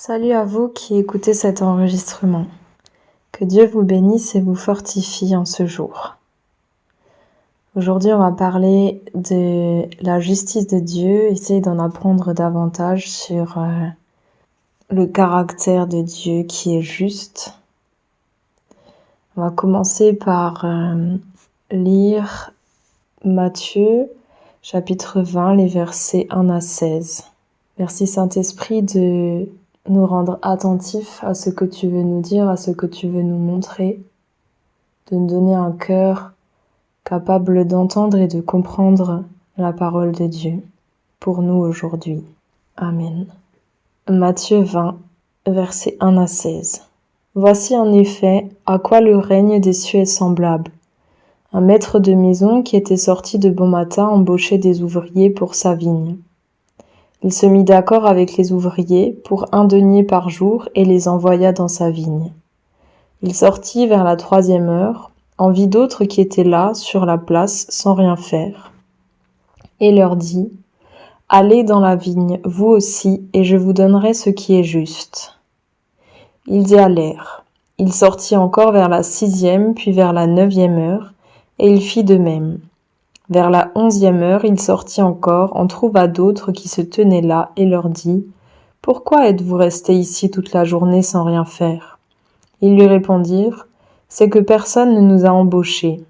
Salut à vous qui écoutez cet enregistrement. Que Dieu vous bénisse et vous fortifie en ce jour. Aujourd'hui, on va parler de la justice de Dieu, essayer d'en apprendre davantage sur le caractère de Dieu qui est juste. On va commencer par lire Matthieu, chapitre 20, les versets 1 à 16. Merci Saint-Esprit de nous rendre attentifs à ce que tu veux nous dire, à ce que tu veux nous montrer, de nous donner un cœur capable d'entendre et de comprendre la parole de Dieu pour nous aujourd'hui. Amen. Matthieu 20, versets 1 à 16. Voici en effet à quoi le règne des cieux est semblable. Un maître de maison qui était sorti de bon matin embauchait des ouvriers pour sa vigne. Il se mit d'accord avec les ouvriers pour 1 denier par jour et les envoya dans sa vigne. Il sortit vers la 3e heure, en vit d'autres qui étaient là, sur la place, sans rien faire, et leur dit : « Allez dans la vigne, vous aussi, et je vous donnerai ce qui est juste. » Ils y allèrent. Il sortit encore vers la 6e, puis vers la 9e heure, et il fit de même. Vers la 11e heure, il sortit encore, en trouva d'autres qui se tenaient là, et leur dit : « Pourquoi êtes-vous restés ici toute la journée sans rien faire ? » Ils lui répondirent : « C'est que personne ne nous a embauchés. »«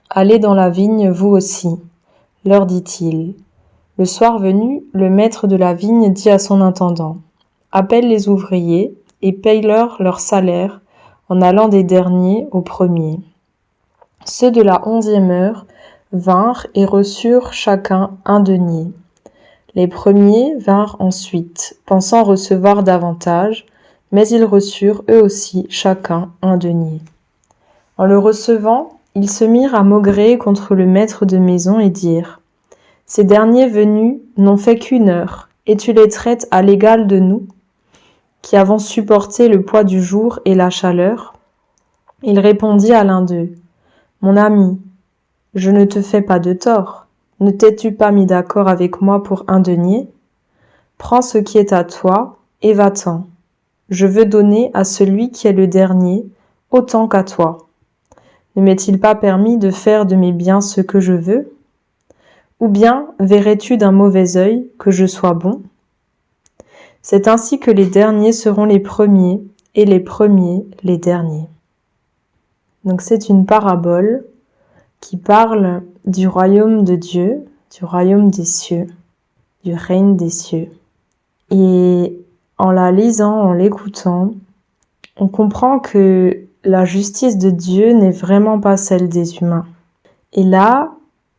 Allez dans la vigne, vous aussi, » leur dit-il. Le soir venu, le maître de la vigne dit à son intendant : « Appelle les ouvriers et paye-leur leur salaire en allant des derniers aux premiers. » Ceux de la 11e heure vinrent et reçurent chacun 1 denier. Les premiers vinrent ensuite, pensant recevoir davantage, mais ils reçurent eux aussi chacun 1 denier. En le recevant, ils se mirent à maugréer contre le maître de maison et dirent : « Ces derniers venus n'ont fait qu'1 heure, et tu les traites à l'égal de nous, qui avons supporté le poids du jour et la chaleur. » Il répondit à l'un d'eux : « Mon ami, je ne te fais pas de tort. Ne t'es-tu pas mis d'accord avec moi pour 1 denier ? Prends ce qui est à toi et va-t'en. Je veux donner à celui qui est le dernier autant qu'à toi. Ne m'est-il pas permis de faire de mes biens ce que je veux ? Ou bien verrais-tu d'un mauvais œil que je sois bon ? C'est ainsi que les derniers seront les premiers et les premiers les derniers. » Donc c'est une parabole qui parle du royaume de Dieu, du royaume des cieux, du règne des cieux. Et en la lisant, en l'écoutant, on comprend que la justice de Dieu n'est vraiment pas celle des humains. Et là,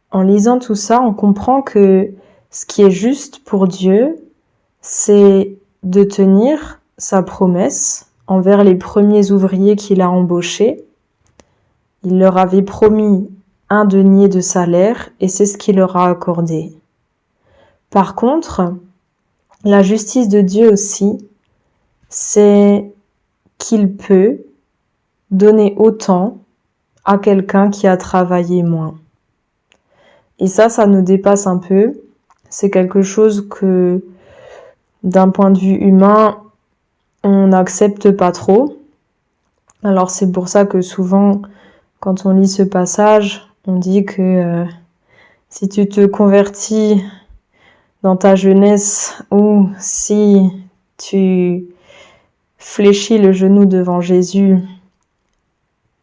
en lisant tout ça, on comprend que ce qui est juste pour Dieu, c'est de tenir sa promesse envers les premiers ouvriers qu'il a embauchés. Il leur avait promis 1 denier de salaire et c'est ce qu'il leur a accordé. Par contre, la justice de Dieu aussi, c'est qu'il peut donner autant à quelqu'un qui a travaillé moins. Et ça nous dépasse un peu. C'est quelque chose que, d'un point de vue humain, on n'accepte pas trop. Alors c'est pour ça que souvent, quand on lit ce passage, on dit que si tu te convertis dans ta jeunesse ou si tu fléchis le genou devant Jésus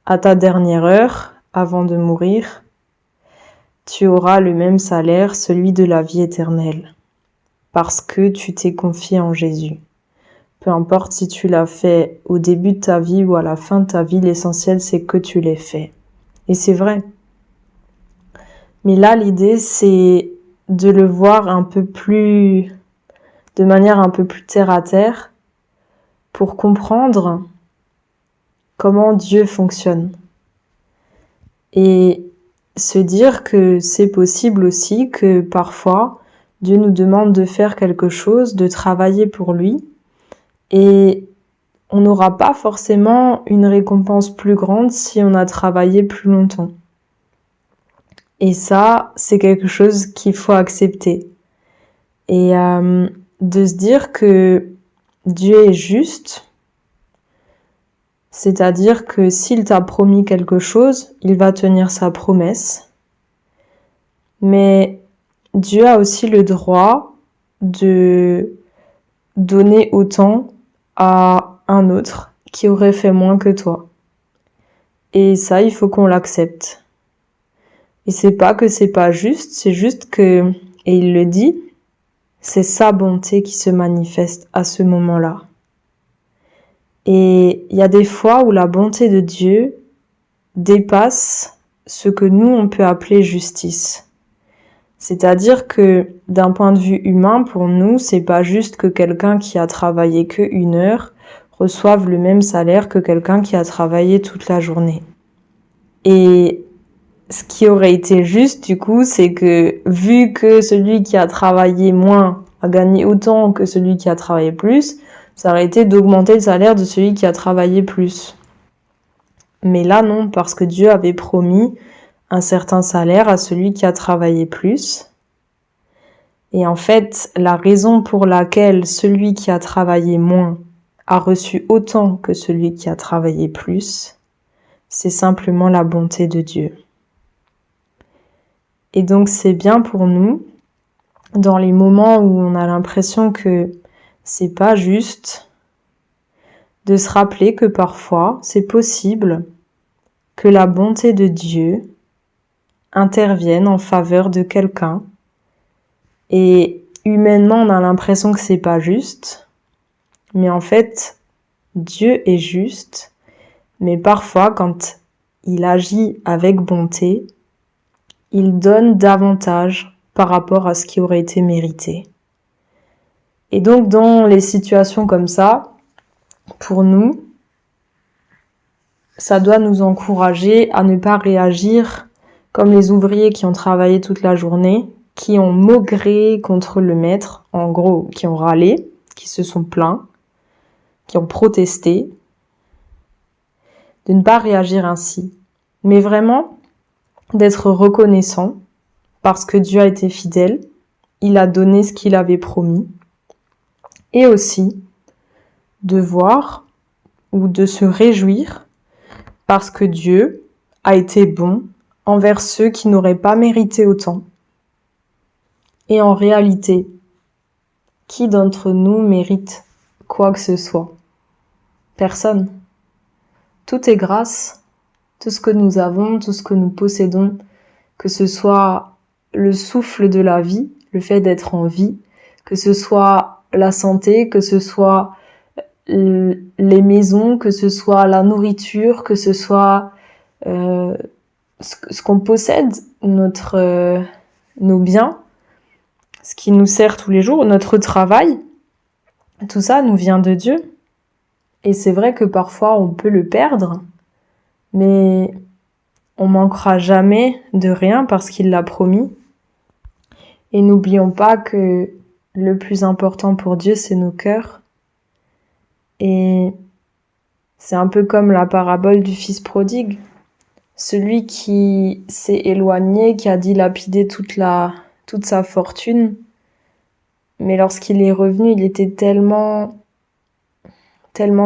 à ta dernière heure, avant de mourir, tu auras le même salaire, celui de la vie éternelle, parce que tu t'es confié en Jésus. Peu importe si tu l'as fait au début de ta vie ou à la fin de ta vie, l'essentiel c'est que tu l'aies fait. Et c'est vrai. Mais là, l'idée, c'est de le voir de manière un peu plus terre à terre, pour comprendre comment Dieu fonctionne. Et se dire que c'est possible aussi que parfois, Dieu nous demande de faire quelque chose, de travailler pour lui, et on n'aura pas forcément une récompense plus grande si on a travaillé plus longtemps. Et ça, c'est quelque chose qu'il faut accepter. Et de se dire que Dieu est juste, c'est-à-dire que s'il t'a promis quelque chose, il va tenir sa promesse. Mais Dieu a aussi le droit de donner autant à un autre qui aurait fait moins que toi. Et ça, il faut qu'on l'accepte. Et c'est pas que c'est pas juste, c'est juste que, et il le dit, c'est sa bonté qui se manifeste à ce moment-là. Et il y a des fois où la bonté de Dieu dépasse ce que nous on peut appeler justice. C'est-à-dire que d'un point de vue humain, pour nous, c'est pas juste que quelqu'un qui a travaillé que 1 heure reçoive le même salaire que quelqu'un qui a travaillé toute la journée. Et ce qui aurait été juste, du coup, c'est que vu que celui qui a travaillé moins a gagné autant que celui qui a travaillé plus, ça aurait été d'augmenter le salaire de celui qui a travaillé plus. Mais là, non, parce que Dieu avait promis un certain salaire à celui qui a travaillé plus. Et en fait, la raison pour laquelle celui qui a travaillé moins a reçu autant que celui qui a travaillé plus, c'est simplement la bonté de Dieu. Et donc c'est bien pour nous, dans les moments où on a l'impression que c'est pas juste, de se rappeler que parfois c'est possible que la bonté de Dieu intervienne en faveur de quelqu'un. Et humainement, on a l'impression que c'est pas juste, mais en fait, Dieu est juste, mais parfois quand il agit avec bonté, il donne davantage par rapport à ce qui aurait été mérité. Et donc dans les situations comme ça, pour nous, ça doit nous encourager à ne pas réagir comme les ouvriers qui ont travaillé toute la journée, qui ont maugré contre le maître, en gros, qui ont râlé, qui se sont plaints, qui ont protesté, de ne pas réagir ainsi, mais vraiment d'être reconnaissant parce que Dieu a été fidèle, il a donné ce qu'il avait promis, et aussi de voir ou de se réjouir parce que Dieu a été bon envers ceux qui n'auraient pas mérité autant. Et en réalité, qui d'entre nous mérite quoi que ce soit? Personne. Tout est grâce, tout ce que nous avons, tout ce que nous possédons, que ce soit le souffle de la vie, le fait d'être en vie, que ce soit la santé, que ce soit les maisons, que ce soit la nourriture, que ce soit ce qu'on possède, nos biens, ce qui nous sert tous les jours, notre travail, tout ça nous vient de Dieu. Et c'est vrai que parfois on peut le perdre, mais on manquera jamais de rien parce qu'il l'a promis. Et n'oublions pas que le plus important pour Dieu, c'est nos cœurs. Et c'est un peu comme la parabole du fils prodigue. Celui qui s'est éloigné, qui a dilapidé toute sa fortune, mais lorsqu'il est revenu, il était tellement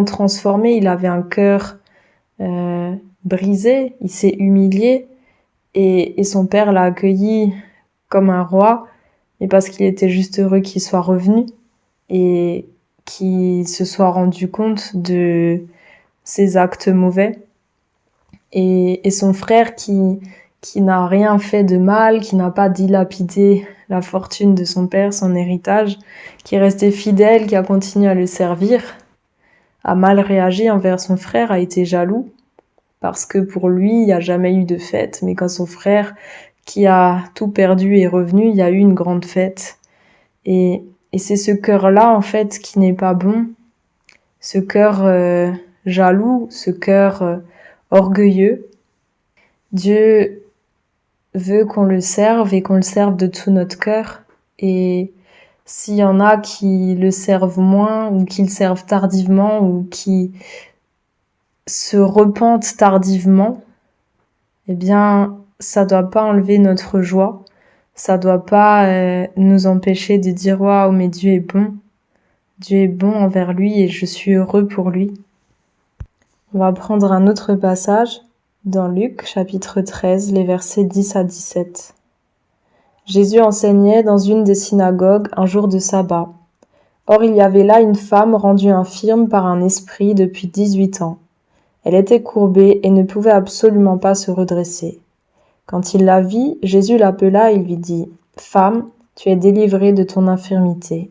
transformé, il avait un cœur brisé, il s'est humilié et son père l'a accueilli comme un roi, mais parce qu'il était juste heureux qu'il soit revenu et qu'il se soit rendu compte de ses actes mauvais. Et son frère qui n'a rien fait de mal, qui n'a pas dilapidé la fortune de son père, son héritage, qui est resté fidèle, qui a continué à le servir, a mal réagi envers son frère, a été jaloux, parce que pour lui, il n'y a jamais eu de fête, mais quand son frère, qui a tout perdu, est revenu, il y a eu une grande fête. Et c'est ce cœur-là, en fait, qui n'est pas bon, ce cœur jaloux, ce cœur orgueilleux. Dieu veut qu'on le serve et qu'on le serve de tout notre cœur. Et s'il y en a qui le servent moins ou qui le servent tardivement ou qui se repentent tardivement, eh bien, ça doit pas enlever notre joie. Ça doit pas nous empêcher de dire « Waouh, mais Dieu est bon ». Dieu est bon envers lui et je suis heureux pour lui. On va prendre un autre passage dans Luc, chapitre 13, les versets 10 à 17. Jésus enseignait dans une des synagogues un jour de sabbat. Or il y avait là une femme rendue infirme par un esprit depuis 18 ans. Elle était courbée et ne pouvait absolument pas se redresser. Quand il la vit, Jésus l'appela et lui dit « Femme, tu es délivrée de ton infirmité. »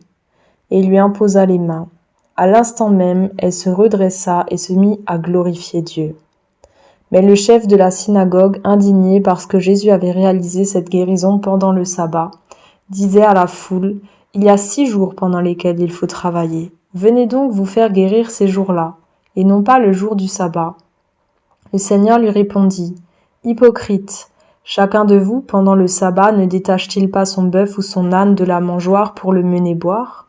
Et il lui imposa les mains. À l'instant même, elle se redressa et se mit à glorifier Dieu. Mais le chef de la synagogue, indigné parce que Jésus avait réalisé cette guérison pendant le sabbat, disait à la foule « Il y a 6 jours pendant lesquels il faut travailler. Venez donc vous faire guérir ces jours-là, et non pas le jour du sabbat. » Le Seigneur lui répondit « Hypocrite, chacun de vous, pendant le sabbat, ne détache-t-il pas son bœuf ou son âne de la mangeoire pour le mener boire ?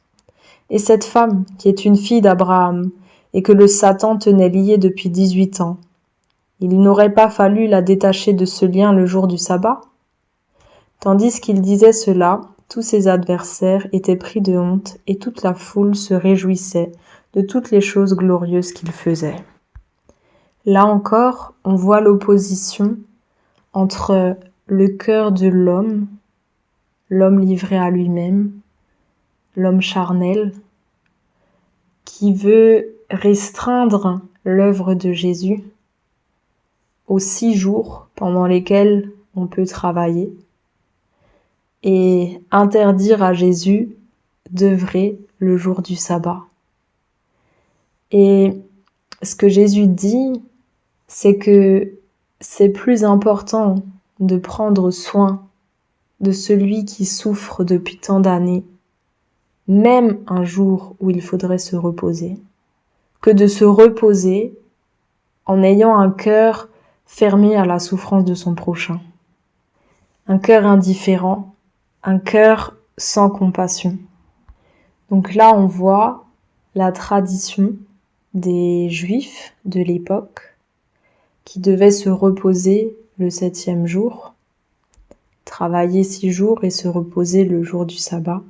Et cette femme, qui est une fille d'Abraham, et que le Satan tenait liée depuis 18 ans, il n'aurait pas fallu la détacher de ce lien le jour du sabbat ? » Tandis qu'il disait cela, tous ses adversaires étaient pris de honte et toute la foule se réjouissait de toutes les choses glorieuses qu'il faisait. Là encore, on voit l'opposition entre le cœur de l'homme livré à lui-même, l'homme charnel, qui veut restreindre l'œuvre de Jésus aux 6 jours pendant lesquels on peut travailler et interdire à Jésus d'œuvrer le jour du sabbat. Et ce que Jésus dit, c'est que c'est plus important de prendre soin de celui qui souffre depuis tant d'années, même un jour où il faudrait se reposer, que de se reposer en ayant un cœur fermé à la souffrance de son prochain. Un cœur indifférent, un cœur sans compassion. Donc là, on voit la tradition des Juifs de l'époque qui devaient se reposer le 7e jour, travailler 6 jours et se reposer le jour du sabbat.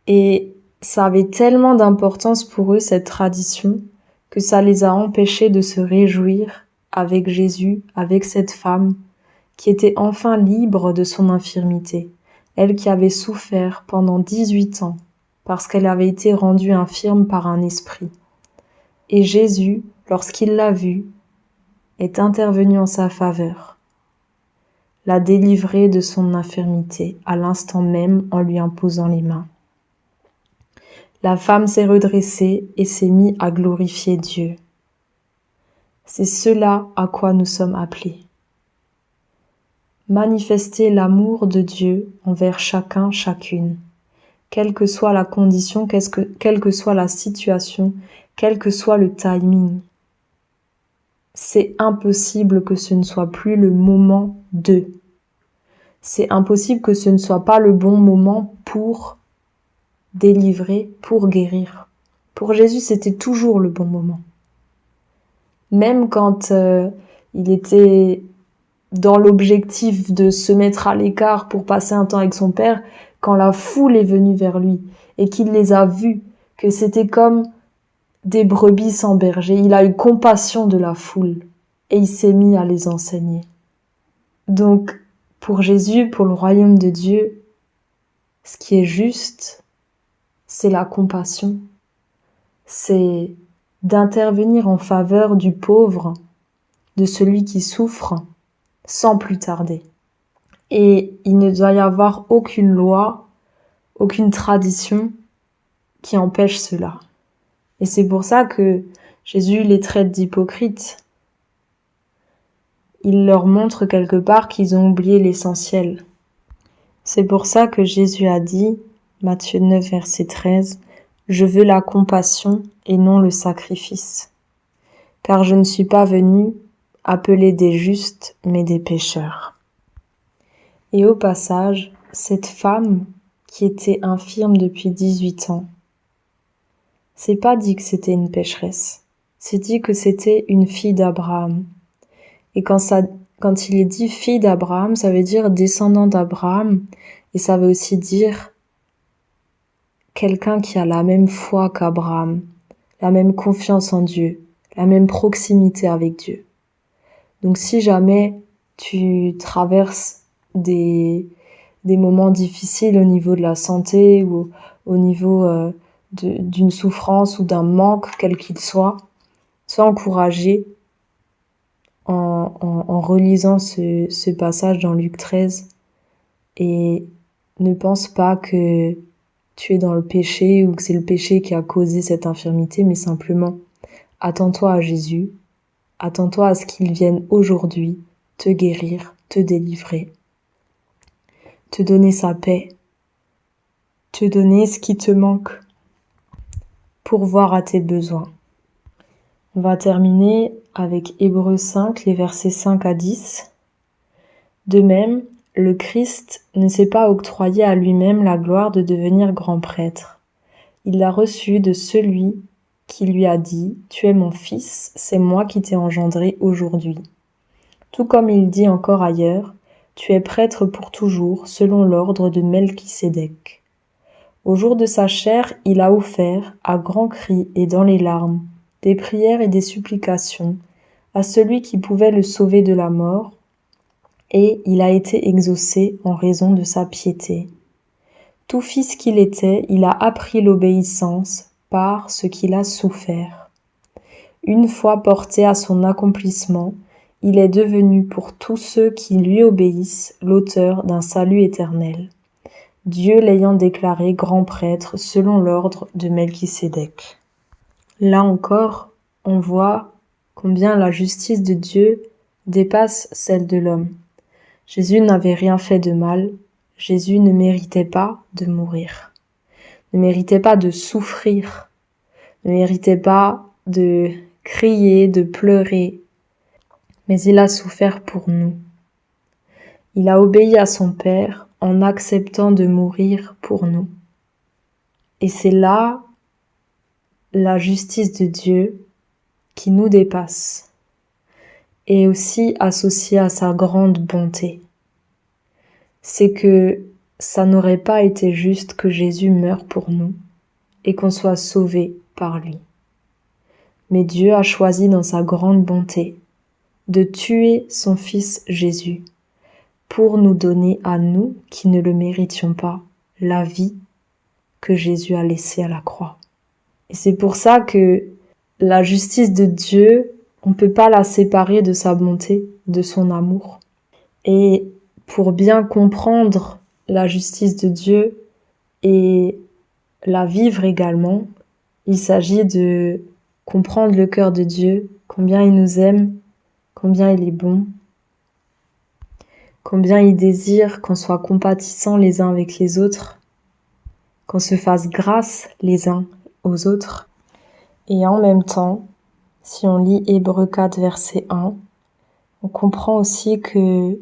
Et ça avait tellement d'importance pour eux, cette tradition, que ça les a empêchés de se réjouir avec Jésus, avec cette femme qui était enfin libre de son infirmité, elle qui avait souffert pendant 18 ans parce qu'elle avait été rendue infirme par un esprit. Et Jésus, lorsqu'il l'a vue, est intervenu en sa faveur, l'a délivrée de son infirmité à l'instant même en lui imposant les mains. La femme s'est redressée et s'est mise à glorifier Dieu. C'est cela à quoi nous sommes appelés. Manifester l'amour de Dieu envers chacun, chacune, quelle que soit la condition, quelle que soit la situation, quel que soit le timing. C'est impossible que ce ne soit plus le moment de. C'est impossible que ce ne soit pas le bon moment pour délivrer, pour guérir. Pour Jésus, c'était toujours le bon moment. Même quand il était dans l'objectif de se mettre à l'écart pour passer un temps avec son Père, quand la foule est venue vers lui et qu'il les a vus, que c'était comme des brebis sans berger, il a eu compassion de la foule et il s'est mis à les enseigner. Donc, pour Jésus, pour le royaume de Dieu, ce qui est juste, c'est la compassion, c'est d'intervenir en faveur du pauvre, de celui qui souffre, sans plus tarder. Et il ne doit y avoir aucune loi, aucune tradition qui empêche cela. Et c'est pour ça que Jésus les traite d'hypocrites. Il leur montre quelque part qu'ils ont oublié l'essentiel. C'est pour ça que Jésus a dit, Matthieu 9, verset 13, « Je veux la compassion et non le sacrifice, car je ne suis pas venu appeler des justes, mais des pécheurs. » Et au passage, cette femme qui était infirme depuis 18 ans, c'est pas dit que c'était une pécheresse, c'est dit que c'était une fille d'Abraham. Et quand il est dit fille d'Abraham, ça veut dire descendant d'Abraham, et ça veut aussi dire quelqu'un qui a la même foi qu'Abraham, la même confiance en Dieu, la même proximité avec Dieu. Donc si jamais tu traverses des moments difficiles au niveau de la santé ou au niveau d'une souffrance ou d'un manque quel qu'il soit, sois encouragé en relisant ce passage dans Luc 13 et ne pense pas que tu es dans le péché ou que c'est le péché qui a causé cette infirmité, mais simplement attends-toi à Jésus, attends-toi à ce qu'il vienne aujourd'hui te guérir, te délivrer, te donner sa paix, te donner ce qui te manque, pourvoir à tes besoins. On va terminer avec Hébreux 5, les versets 5 à 10. De même, le Christ ne s'est pas octroyé à lui-même la gloire de devenir grand prêtre. Il l'a reçue de celui qui lui a dit « Tu es mon fils, c'est moi qui t'ai engendré aujourd'hui ». Tout comme il dit encore ailleurs « Tu es prêtre pour toujours, selon l'ordre de Melchisédek ». Au jour de sa chair, il a offert, à grands cris et dans les larmes, des prières et des supplications à celui qui pouvait le sauver de la mort, et il a été exaucé en raison de sa piété. Tout fils qu'il était, il a appris l'obéissance par ce qu'il a souffert. Une fois porté à son accomplissement, il est devenu pour tous ceux qui lui obéissent l'auteur d'un salut éternel, Dieu l'ayant déclaré grand prêtre selon l'ordre de Melchisédek. Là encore, on voit combien la justice de Dieu dépasse celle de l'homme. Jésus n'avait rien fait de mal, Jésus ne méritait pas de mourir, ne méritait pas de souffrir, ne méritait pas de crier, de pleurer, mais il a souffert pour nous. Il a obéi à son Père en acceptant de mourir pour nous. Et c'est là la justice de Dieu qui nous dépasse et aussi associée à sa grande bonté. C'est que ça n'aurait pas été juste que Jésus meure pour nous et qu'on soit sauvé par lui. Mais Dieu a choisi dans sa grande bonté de tuer son Fils Jésus pour nous donner à nous, qui ne le méritions pas, la vie que Jésus a laissée à la croix. Et c'est pour ça que la justice de Dieu, on ne peut pas la séparer de sa bonté, de son amour. Et pour bien comprendre la justice de Dieu et la vivre également, il s'agit de comprendre le cœur de Dieu, combien il nous aime, combien il est bon, combien il désire qu'on soit compatissants les uns avec les autres, qu'on se fasse grâce les uns aux autres. Et en même temps, si on lit Hébreux 4, verset 1, on comprend aussi que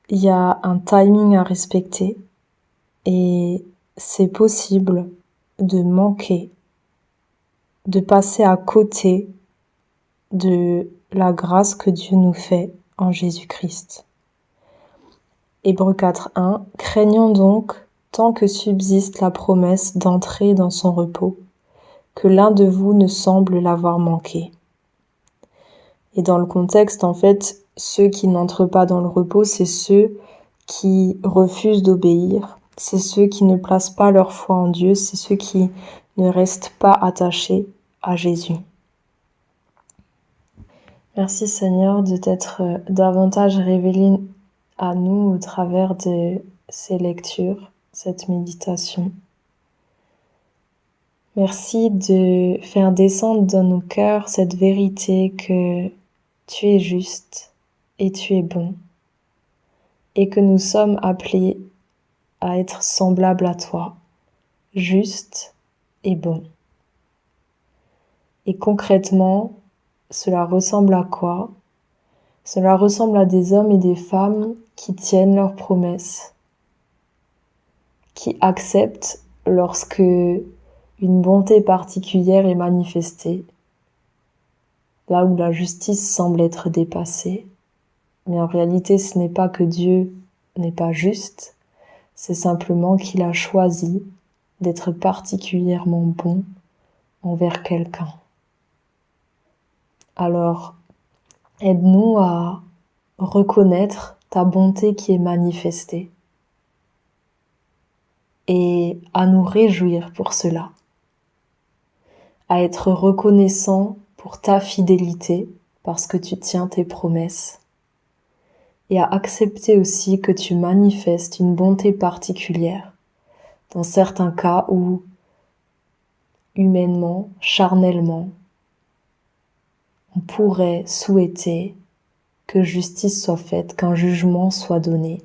il y a un timing à respecter et c'est possible de manquer, de passer à côté de la grâce que Dieu nous fait en Jésus-Christ. Hébreux 4.1 « Craignons donc, tant que subsiste la promesse d'entrer dans son repos, que l'un de vous ne semble l'avoir manqué. » Et dans le contexte, en fait, ceux qui n'entrent pas dans le repos, c'est ceux qui refusent d'obéir, c'est ceux qui ne placent pas leur foi en Dieu, c'est ceux qui ne restent pas attachés à Jésus. Merci Seigneur de t'être davantage révélé à nous au travers de ces lectures, cette méditation. Merci de faire descendre dans nos cœurs cette vérité que tu es juste et tu es bon, et que nous sommes appelés à être semblables à toi, juste et bon. Et concrètement, cela ressemble à quoi ? Cela ressemble à des hommes et des femmes qui tiennent leurs promesses, qui acceptent lorsque une bonté particulière est manifestée, là où la justice semble être dépassée. Mais en réalité, ce n'est pas que Dieu n'est pas juste, c'est simplement qu'il a choisi d'être particulièrement bon envers quelqu'un. Alors, aide-nous à reconnaître ta bonté qui est manifestée et à nous réjouir pour cela, à être reconnaissant pour ta fidélité parce que tu tiens tes promesses et à accepter aussi que tu manifestes une bonté particulière dans certains cas où, humainement, charnellement, on pourrait souhaiter que justice soit faite, qu'un jugement soit donné.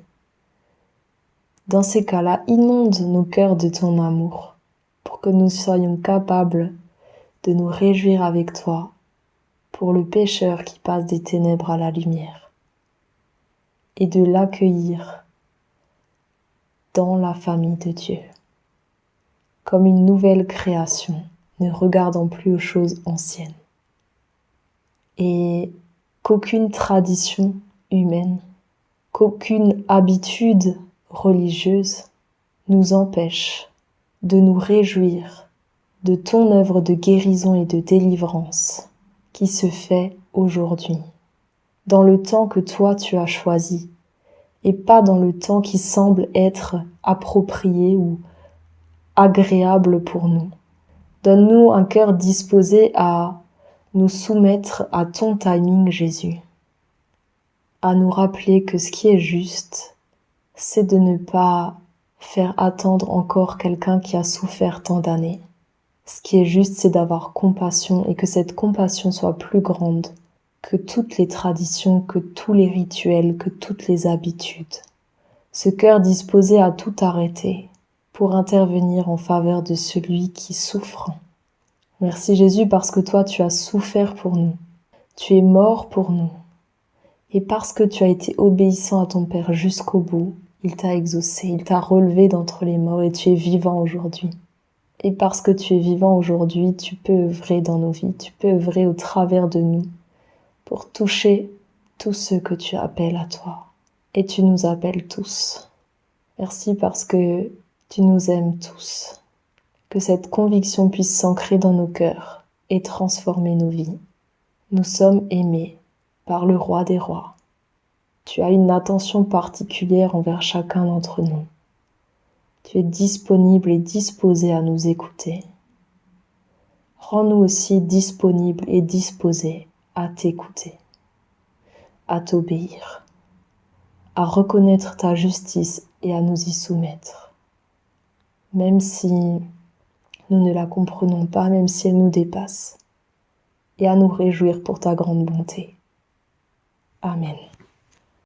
Dans ces cas-là, inonde nos cœurs de ton amour pour que nous soyons capables de nous réjouir avec toi pour le pécheur qui passe des ténèbres à la lumière et de l'accueillir dans la famille de Dieu comme une nouvelle création, ne regardant plus aux choses anciennes. Et qu'aucune tradition humaine, qu'aucune habitude religieuse nous empêche de nous réjouir de ton œuvre de guérison et de délivrance qui se fait aujourd'hui, dans le temps que toi tu as choisi, et pas dans le temps qui semble être approprié ou agréable pour nous. Donne-nous un cœur disposé à nous soumettre à ton timing, Jésus, à nous rappeler que ce qui est juste, c'est de ne pas faire attendre encore quelqu'un qui a souffert tant d'années. Ce qui est juste, c'est d'avoir compassion et que cette compassion soit plus grande que toutes les traditions, que tous les rituels, que toutes les habitudes. Ce cœur disposé à tout arrêter pour intervenir en faveur de celui qui souffre. Merci Jésus parce que toi tu as souffert pour nous. Tu es mort pour nous. Et parce que tu as été obéissant à ton Père jusqu'au bout, il t'a exaucé, il t'a relevé d'entre les morts et tu es vivant aujourd'hui. Et parce que tu es vivant aujourd'hui, tu peux œuvrer dans nos vies, tu peux œuvrer au travers de nous pour toucher tous ceux que tu appelles à toi. Et tu nous appelles tous. Merci parce que tu nous aimes tous. Que cette conviction puisse s'ancrer dans nos cœurs et transformer nos vies. Nous sommes aimés par le Roi des Rois. Tu as une attention particulière envers chacun d'entre nous. Tu es disponible et disposé à nous écouter. Rends-nous aussi disponibles et disposés à t'écouter, à t'obéir, à reconnaître ta justice et à nous y soumettre. Même si nous ne la comprenons pas, même si elle nous dépasse, et à nous réjouir pour ta grande bonté. Amen.